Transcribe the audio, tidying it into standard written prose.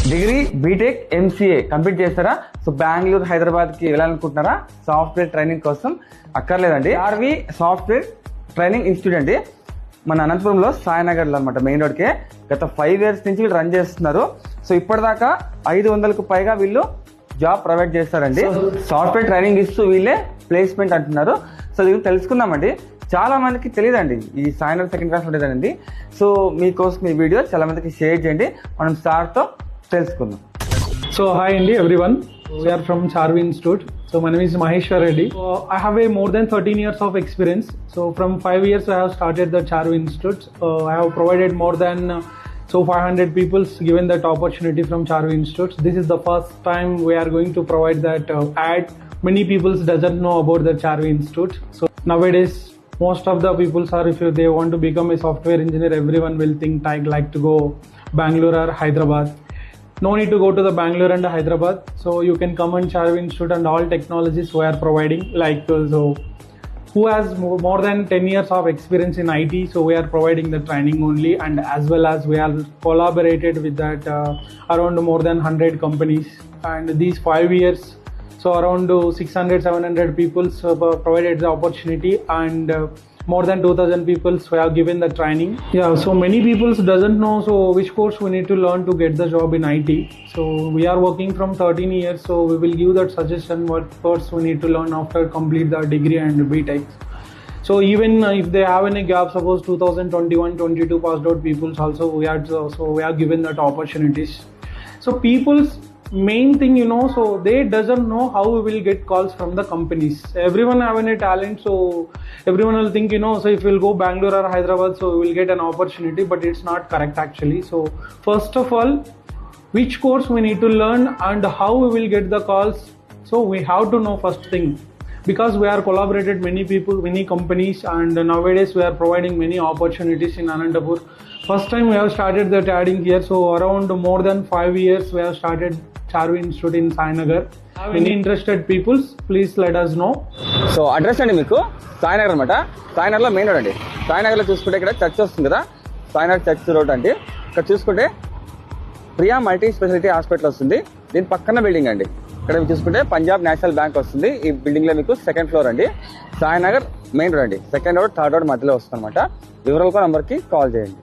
Degree BTech MCA complete చేస్తారా? So Bengaluru హైదరాబాద్కి వెళ్ళాలనుకుంటున్నారా software training కోసం? అక్కర్లేదండి. ఆర్వి సాఫ్ట్వేర్ ట్రైనింగ్ ఇన్స్టిట్యూట్ అండి మన అనంతపురంలో సాయినగర్లో అనమాట, మెయిన్ రోడ్కే. గత 5 years నుంచి వీళ్ళు రన్ చేస్తున్నారు. సో ఇప్పటిదాకా 500కు పైగా వీళ్ళు జాబ్ ప్రొవైడ్ చేస్తారండి. సాఫ్ట్వేర్ ట్రైనింగ్ ఇస్తూ వీళ్ళే ప్లేస్మెంట్ అంటున్నారు. సో ఇది తెలుసుకుందామండి. చాలా మందికి తెలియదండి ఈ సాయినగర్ సెకండ్ క్లాస్ ఉండేదండి. సో మీకోసం ఈ వీడియో చాలా మందికి షేర్ చేయండి. మనం సార్తో తెలుసుకుందాం. So hi Andy, everyone. We are from Charvi Institute. So my name is Maheshwar Reddy. I have a more than 13 years of experience. So from 5 years I have started the Charvi Institute. I have provided more than 500 people given that opportunity from Charvi Institute. This is the first time we are going to provide that ad. Many people doesn't know about the Charvi Institute. So nowadays most of the people are, if they want to become a software engineer, everyone will think like to go Bangalore or Hyderabad. No need to go to the Bangalore and Hyderabad. So you can come and Charvi Institute, and all technologies we are providing. So who has more than 10 years of experience in IT, so we are providing the training only, and as well as we are collaborated with that around more than 100 companies. And these 5 years, so around 600-700 people provided the opportunity, and more than 2,000 people who have given the training. Yeah, so many people doesn't know so which course we need to learn to get the job in IT. So we are working from 13 years, so we will give that suggestion what course we need to learn after complete the degree and BTech. So even if they have any gap, suppose 2021-22 passed out peoples also, we are given that opportunities. So people's main thing, so they doesn't know how we will get calls from the companies. Everyone have any talent, so everyone will think, so if we'll go Bangalore or Hyderabad, so we will get an opportunity, but it's not correct actually. So first of all, which course we need to learn and how we will get the calls, so we have to know first thing, because we are collaborated many people, many companies, and nowadays we are providing many opportunities in Anantapur. First time we have started that adding here, so around more than 5 years we have started Charvi Institute in Sainagar. Any interested peoples, please let us know. So address అండి మీకు సాయినగర్ అనమాట. సాయినగర్లో main road అండి. సాయినగర్లో చూసుకుంటే ఇక్కడ church వస్తుంది కదా, Sainagar church road అండి. ఇక్కడ చూసుకుంటే ప్రియా మల్టీ స్పెషాలిటీ హాస్పిటల్ వస్తుంది. దీని పక్కన బిల్డింగ్ అండి. ఇక్కడ చూసుకుంటే పంజాబ్ నేషనల్ బ్యాంక్ వస్తుంది. ఈ బిల్డింగ్ లో మీకు 2nd floor అండి. సాయినగర్ మెయిన్ రోడ్ అండి. 2nd road 3rd road మధ్యలో వస్తుంది అనమాట. వివరాలకు నంబర్కి కాల్ చేయండి.